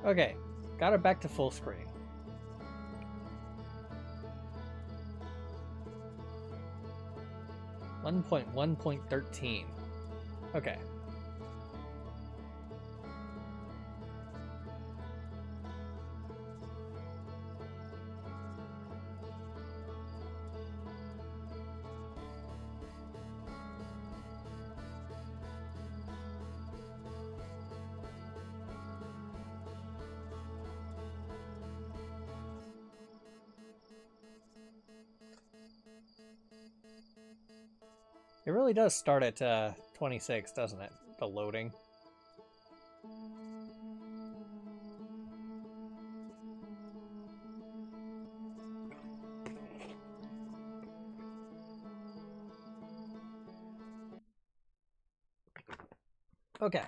Okay, got it back to full screen. One point 1.13. Okay. It really does start at 26, doesn't it? The loading. Okay.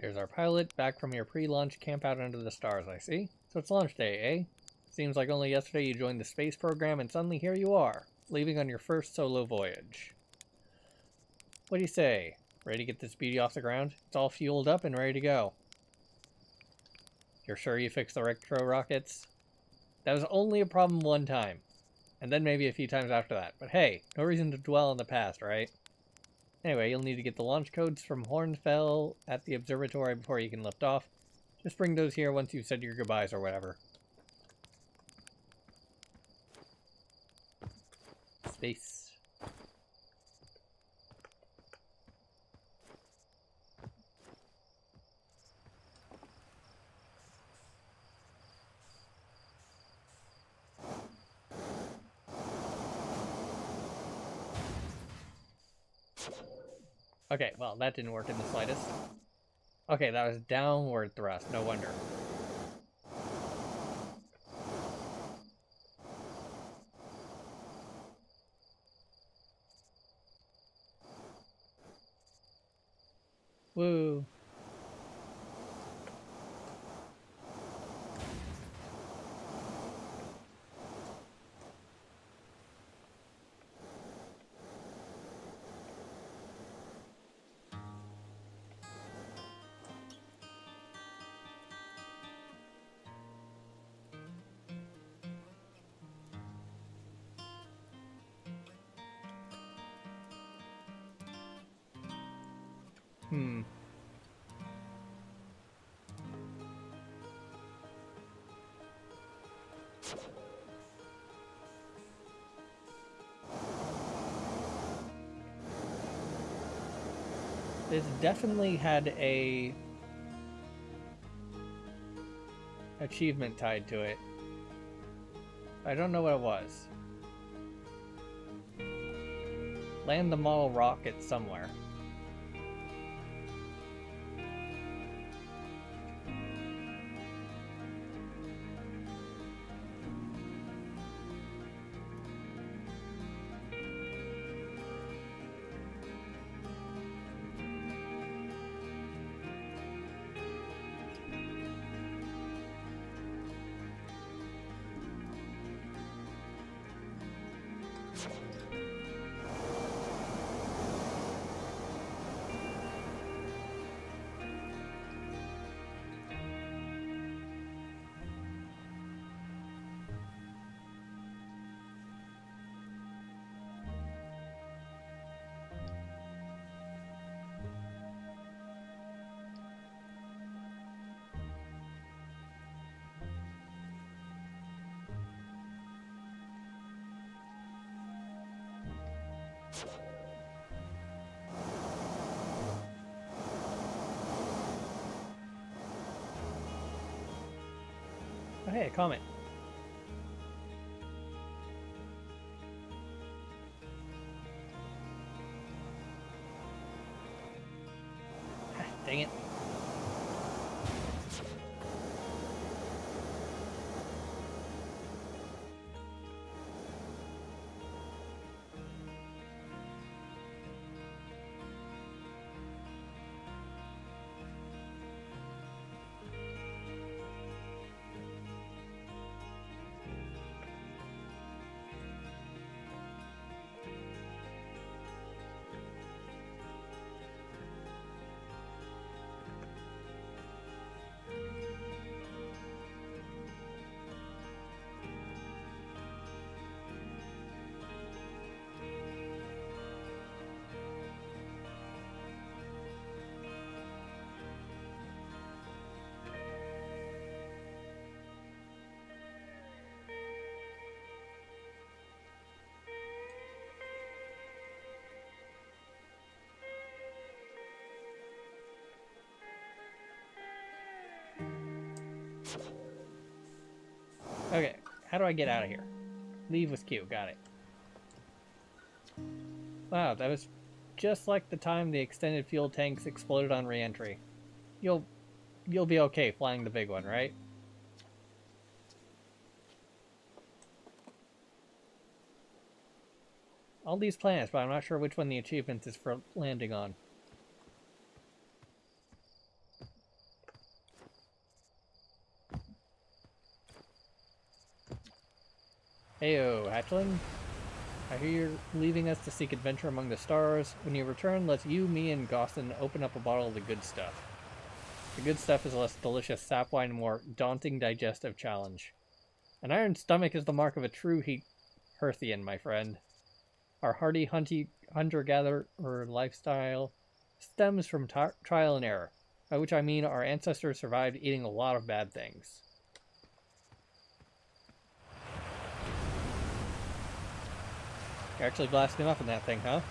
There's our pilot, back from your pre-launch camp out under the stars, I see. So it's launch day, eh? Seems like only yesterday you joined the space program and suddenly here you are, leaving on your first solo voyage. What do you say? Ready to get this beauty off the ground? It's all fueled up and ready to go. You're sure you fixed the retro rockets? That was only a problem one time. And then maybe a few times after that. But hey, no reason to dwell on the past, right? Anyway, you'll need to get the launch codes from Hornfell at the observatory before you can lift off. Just bring those here once you've said your goodbyes or whatever. Space. Okay, well, that didn't work in the slightest. Okay, that was downward thrust, no wonder. Woo. Hmm. This definitely had a achievement tied to it. I don't know what it was. Land the model rocket somewhere. Oh, hey, a comet. Dang it. Okay, how do I get out of here? Leave with Q, got it. Wow, that was just like the time the extended fuel tanks exploded on re-entry. You'll be okay flying the big one, right? All these planets, but I'm not sure which one the achievement is for landing on. Heyo, hatchling. I hear you're leaving us to seek adventure among the stars. When you return, let's you, me, and Gostin open up a bottle of the good stuff. The good stuff is a less delicious sap wine and more daunting digestive challenge. An iron stomach is the mark of a true Hearthian, my friend. Our hardy hunter-gatherer lifestyle stems from trial and error, by which I mean our ancestors survived eating a lot of bad things. You're actually blasting off in that thing, huh?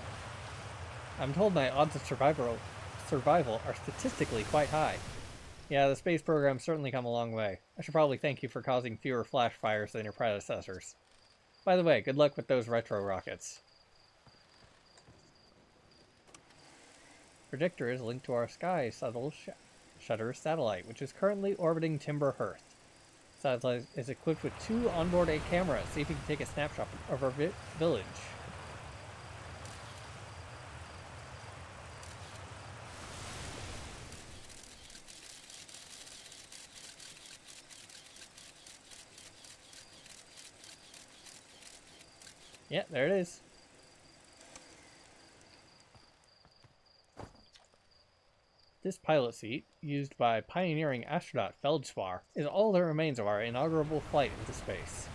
I'm told my odds of survival are statistically quite high. Yeah, the space program's certainly come a long way. I should probably thank you for causing fewer flash fires than your predecessors. By the way, good luck with those retro rockets. Predictor is linked to our Sky Shutter satellite, which is currently orbiting Timber Hearth. Satellite is equipped with 2 onboard cameras. See if you can take a snapshot of our village. Yeah, there it is. This pilot seat, used by pioneering astronaut Feldspar, is all that remains of our inaugural flight into space.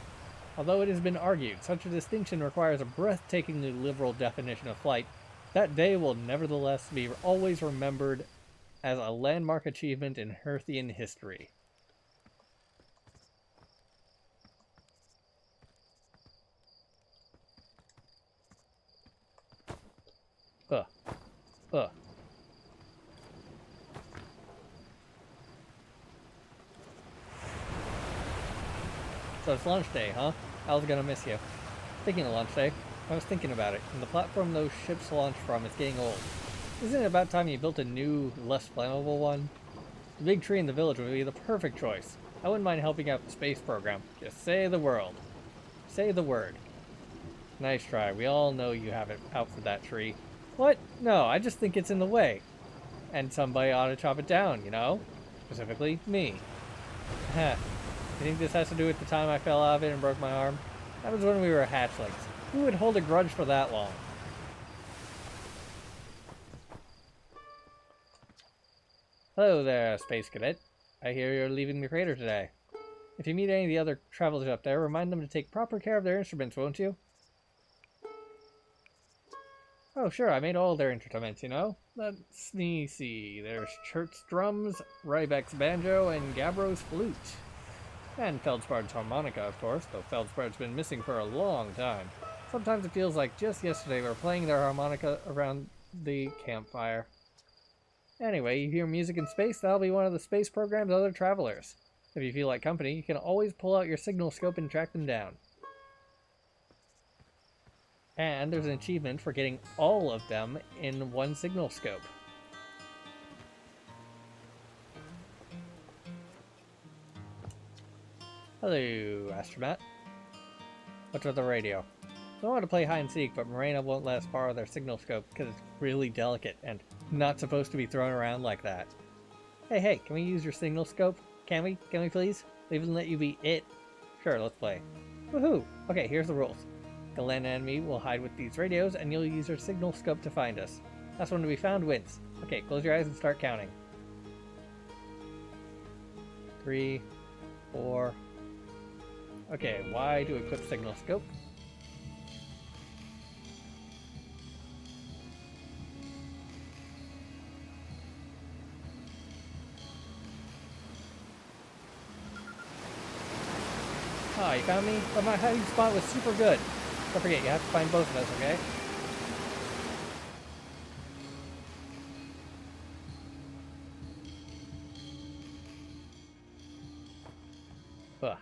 Although it has been argued such a distinction requires a breathtakingly liberal definition of flight, that day will nevertheless be always remembered as a landmark achievement in Hearthian history. So it's launch day, huh? I was gonna miss you. Speaking of launch day, I was thinking about it, and the platform those ships launch from is getting old. Isn't it about time you built a new, less flammable one? The big tree in the village would be the perfect choice. I wouldn't mind helping out the space program. Just say the word. Say the word. Nice try. We all know you have it out for that tree. What? No, I just think it's in the way. And somebody ought to chop it down, you know? Specifically, me. Heh. You think this has to do with the time I fell out of it and broke my arm? That was when we were hatchlings. Who would hold a grudge for that long? Hello there, Space Cadet. I hear you're leaving the crater today. If you meet any of the other travelers up there, remind them to take proper care of their instruments, won't you? Oh, sure, I made all their instruments, you know? Let's me see. There's Chert's drums, Rybeck's banjo, and Gabro's flute. And Feldspar's harmonica, of course, though Feldspar's been missing for a long time. Sometimes it feels like just yesterday we were playing their harmonica around the campfire. Anyway, you hear music in space, that'll be one of the space program's other travelers. If you feel like company, you can always pull out your signal scope and track them down. And there's an achievement for getting all of them in one signal scope. Hello, astronaut. What's with the radio? I want to play hide and seek, but Morena won't let us borrow their signal scope because it's really delicate and not supposed to be thrown around like that. Hey, can we use your signal scope? Can we? Can we please? They even let you be it? Sure, let's play. Woohoo! Okay, here's the rules. Galena and me will hide with these radios, and you'll use your signal scope to find us. Last one to be found wins. Okay, close your eyes and start counting. 3, 4... Okay, why do equip signal scope? Oh, you found me? But my hiding spot was super good. Don't forget, you have to find both of us, okay? Ugh.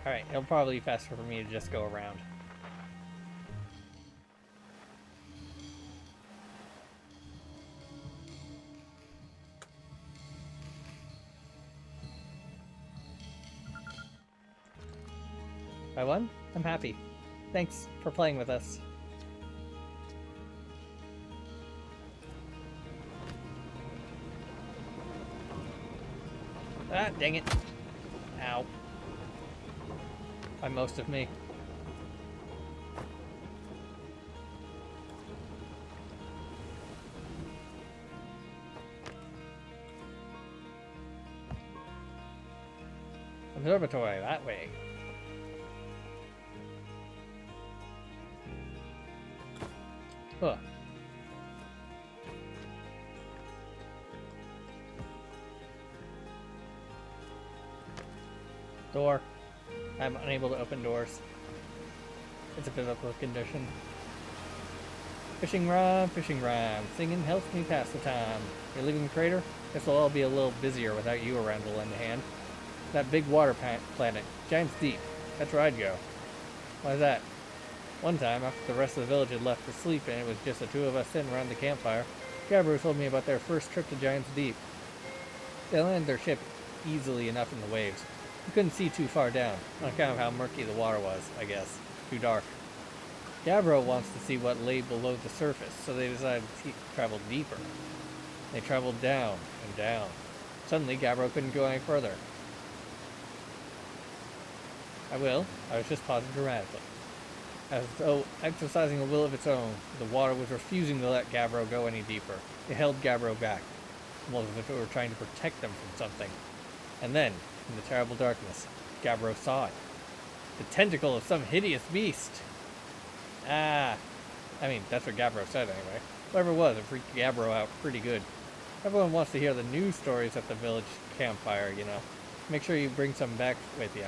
Alright, it'll probably be faster for me to just go around. If I won, I'm happy. Thanks for playing with us. Ah, dang it. Ow. By most of me. Observatory, that way. Huh. Door. I'm unable to open doors. It's a physical condition. Fishing rhyme, singing helps me pass the time. You're leaving the crater? Guess we'll all be a little busier without you around to lend a hand. That big water planet, Giant's Deep. That's where I'd go. Why's that? One time, after the rest of the village had left for sleep and it was just the two of us sitting around the campfire, Gabbro told me about their first trip to Giant's Deep. They landed their ship easily enough in the waves. We couldn't see too far down, on account of how murky the water was, I guess. Too dark. Gabbro wants to see what lay below the surface, so they decided to travel deeper. They traveled down and down. Suddenly, Gabbro couldn't go any further. I was just pausing dramatically. As though exercising a will of its own, the water was refusing to let Gabbro go any deeper. It held Gabbro back, almost as if it were trying to protect them from something. And then, in the terrible darkness, Gabbro saw it. The tentacle of some hideous beast! Ah! I mean, that's what Gabbro said anyway. Whatever it was, it freaked Gabbro out pretty good. Everyone wants to hear the news stories at the village campfire, you know. Make sure you bring some back with you.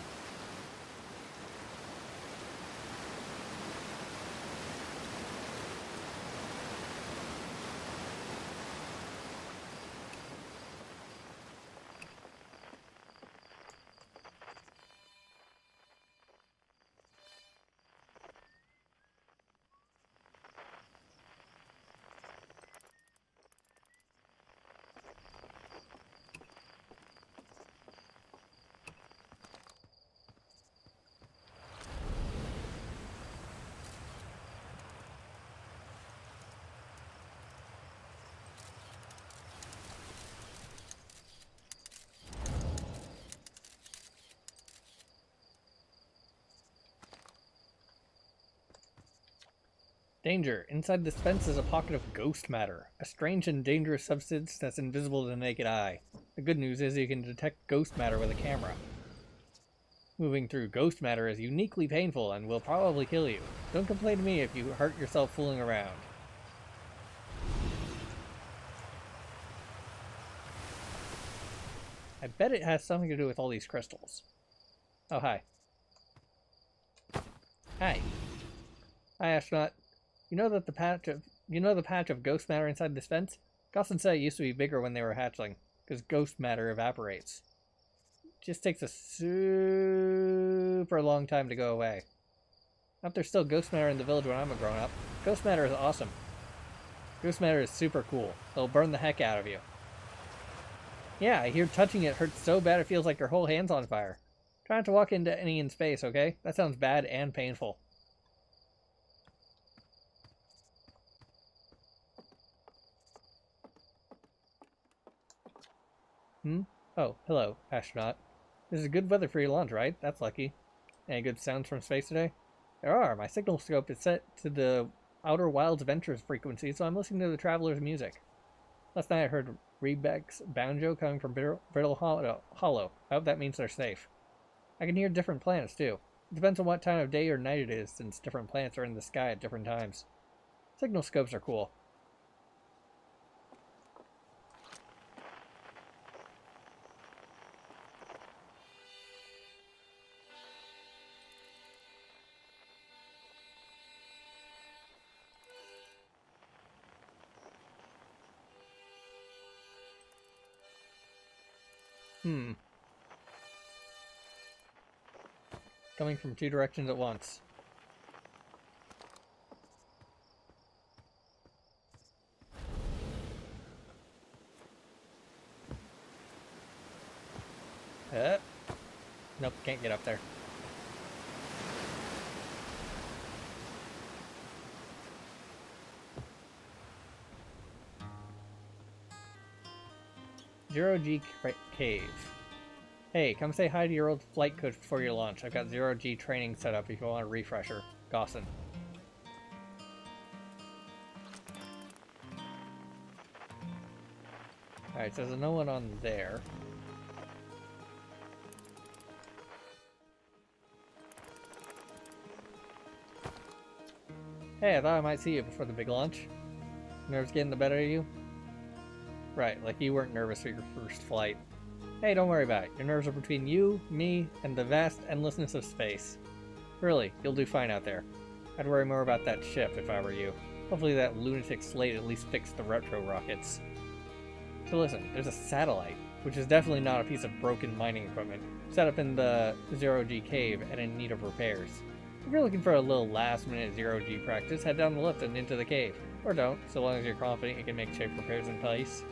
Danger! Inside this fence is a pocket of ghost matter, a strange and dangerous substance that's invisible to the naked eye. The good news is you can detect ghost matter with a camera. Moving through ghost matter is uniquely painful and will probably kill you. Don't complain to me if you hurt yourself fooling around. I bet it has something to do with all these crystals. Oh, hi. Hi. Hi, astronaut. You know that the patch of You know the patch of ghost matter inside this fence? Gosson said it used to be bigger when they were hatchling, because ghost matter evaporates. It just takes a super long time to go away. Not if there's still ghost matter in the village when I'm a grown-up. Ghost matter is awesome. Ghost matter is super cool. It'll burn the heck out of you. Yeah, I hear touching it hurts so bad it feels like your whole hand's on fire. Try not to walk into any in space, okay? That sounds bad and painful. Oh, hello, astronaut. This is good weather for your launch, right? That's lucky. Any good sounds from space today? There are. My signal scope is set to the Outer Wilds Ventures frequency, so I'm listening to the Traveler's music. Last night I heard Rebec's banjo coming from Brittle Hollow. I hope that means they're safe. I can hear different planets, too. It depends on what time of day or night it is, since different planets are in the sky at different times. Signal scopes are cool. Coming from two directions at once. Nope, can't get up there. Zero G Cave. Hey, come say hi to your old flight coach before your launch. I've got Zero G training set up if you want a refresher. Gosson. Alright, so there's no one on there. Hey, I thought I might see you before the big launch. Nerves getting the better of you? Right, like you weren't nervous for your first flight. Hey, don't worry about it. Your nerves are between you, me, and the vast endlessness of space. Really, you'll do fine out there. I'd worry more about that ship if I were you. Hopefully that lunatic Slate at least fixed the retro rockets. So listen, there's a satellite, which is definitely not a piece of broken mining equipment, set up in the Zero-G cave and in need of repairs. If you're looking for a little last-minute Zero-G practice, head down the lift and into the cave. Or don't, so long as you're confident you can make shape repairs in place.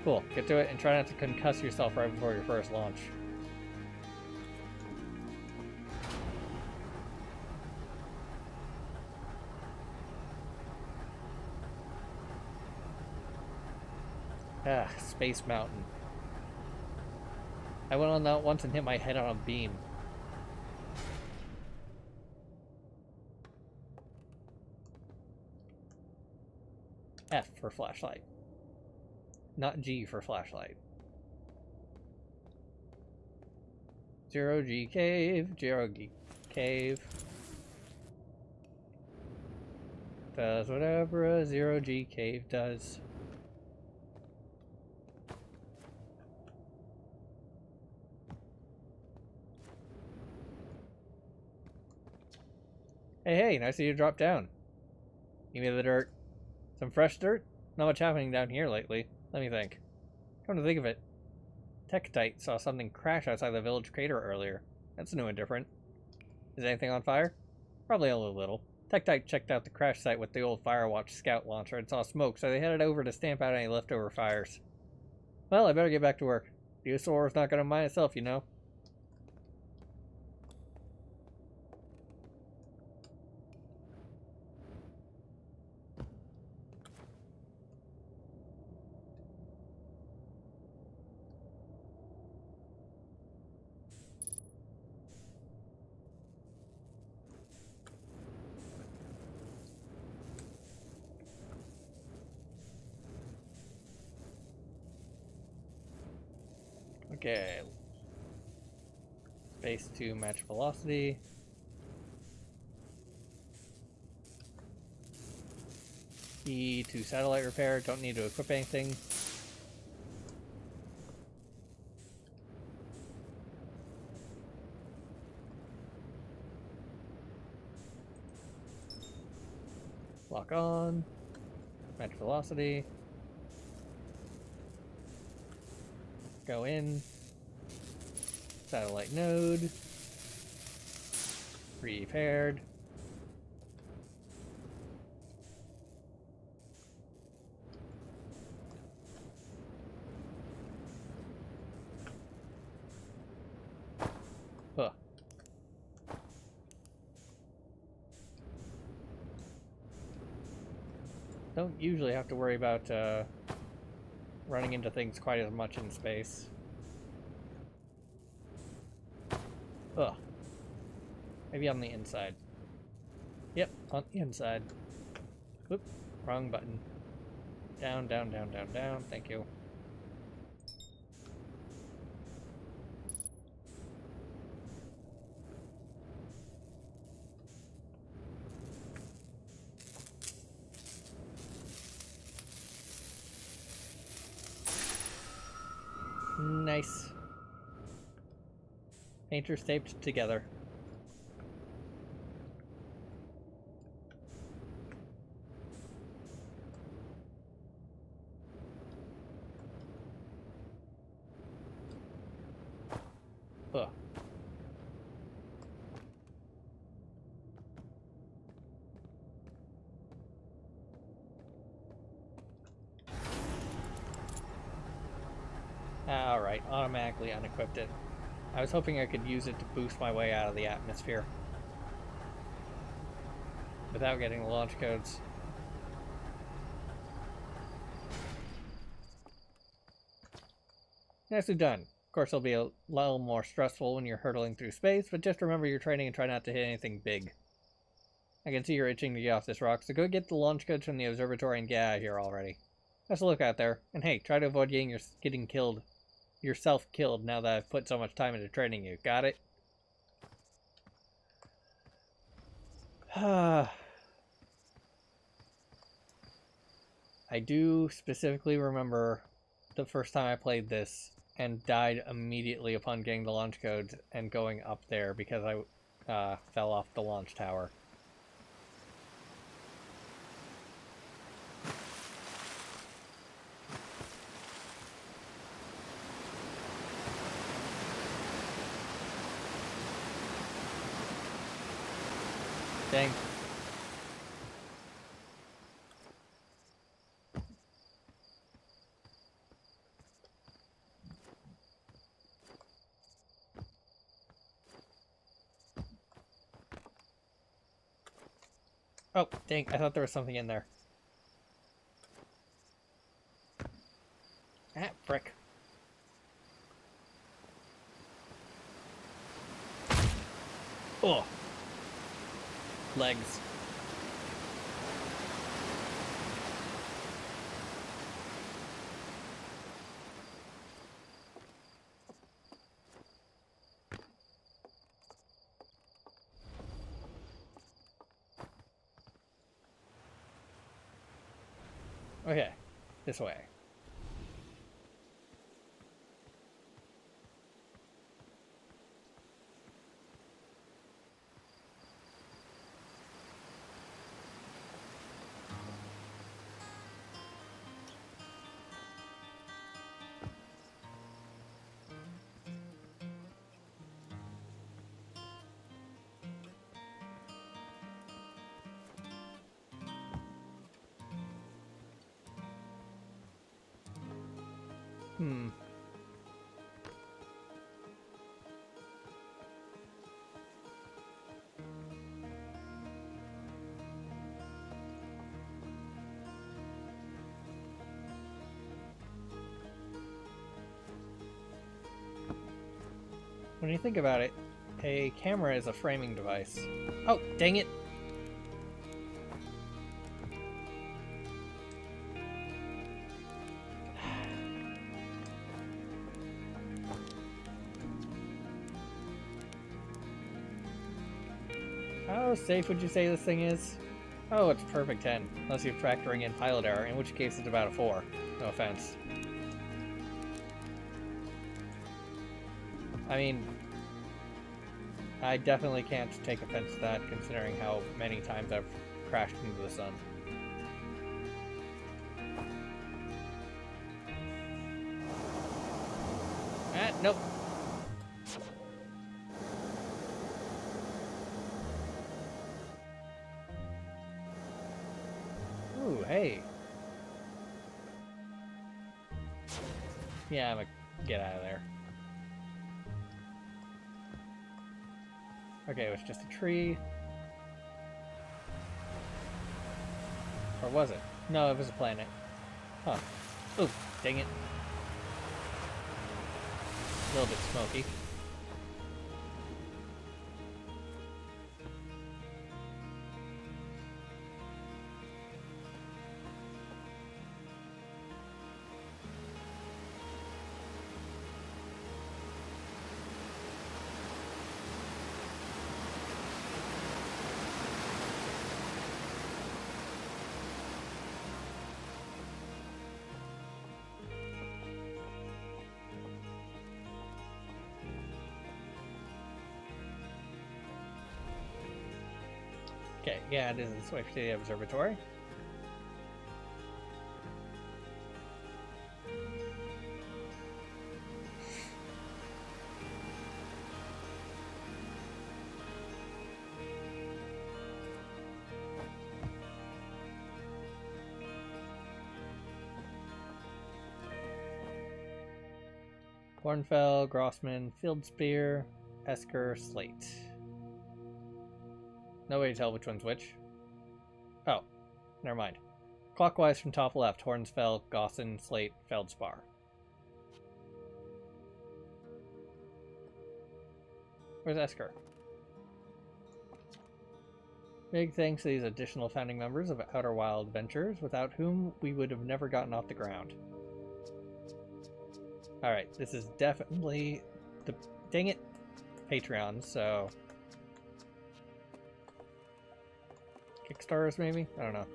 Cool, get to it and try not to concuss yourself right before your first launch. Ah, Space Mountain. I went on that once and hit my head on a beam. F for flashlight. Not G for flashlight. Zero-G cave, Zero-G cave. Does whatever a Zero-G cave does. Hey, nice of you to drop down. Give me the dirt. Some fresh dirt? Not much happening down here lately. Let me think. Come to think of it, Tektite saw something crash outside the village crater earlier. That's new and different. Is anything on fire? Probably only a little. Tektite checked out the crash site with the old Firewatch scout launcher and saw smoke, so they headed over to stamp out any leftover fires. Well, I better get back to work. The Usaur's not gonna mind itself, you know. Okay. Space to match velocity. E to satellite repair. Don't need to equip anything. Lock on. Match velocity. Go in. Satellite node. Repaired. Huh. Don't usually have to worry about running into things quite as much in space. Ugh. Maybe on the inside. Yep, on the inside. Whoop, wrong button. Down, down, down, down, down. Thank you. Nice. Painters taped together. Ugh. Alright, automatically unequipped it. I was hoping I could use it to boost my way out of the atmosphere without getting the launch codes. Nicely done. Of course, it'll be a little more stressful when you're hurtling through space, but just remember your training and try not to hit anything big. I can see you're itching to get off this rock, so go get the launch codes from the observatory and get out of here already. Best of luck out there, and hey, try to avoid getting killed. Yourself killed now that I've put so much time into training you. Got it? I do specifically remember the first time I played this and died immediately upon getting the launch codes and going up there because I fell off the launch tower. Dang. Oh, dang, I thought there was something in there. Ah, frick. Oh. Legs. Okay, this way. When you think about it, a camera is a framing device. Oh, dang it! How safe would you say this thing is? Oh, it's perfect 10, unless you're factoring in pilot error, in which case it's about a 4. No offense. I mean, I definitely can't take offense to that, considering how many times I've crashed into the sun. Nope. Ooh, hey. Yeah, I'm gonna get out of there. Okay, it was just a tree. Or was it? No, it was a planet. Huh. Ooh, dang it. A little bit smoky. Okay, yeah, it is a switch to the observatory. Hornfell, Grossman, Fieldspear, Esker, Slate. No way to tell which one's which. Oh, never mind. Clockwise from top left, Hornsfell, Gossin, Slate, Feldspar. Where's Esker? Big thanks to these additional founding members of Outer Wild Ventures, without whom we would have never gotten off the ground. Alright, this is definitely the, dang it, Patreon, so... Kickstarters, maybe? I don't know.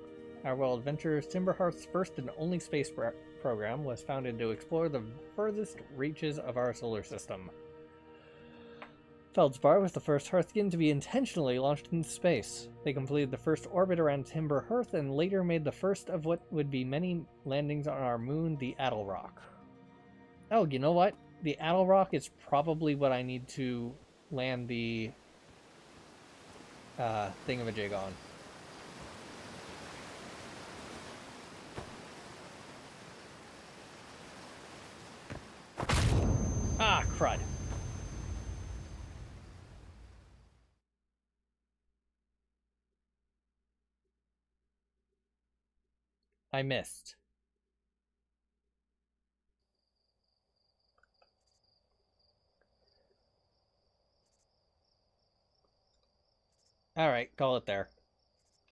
Outer Wild Ventures, Timberhearth's first and only space program, was founded to explore the furthest reaches of our solar system. Feldspar was the first Hearthkin to be intentionally launched into space. They completed the first orbit around Timberhearth and later made the first of what would be many landings on our moon, the Attlerock. Oh, you know what? The Attlerock is probably what I need to land the thingamajig on. Ah, crud. I missed. Alright, call it there.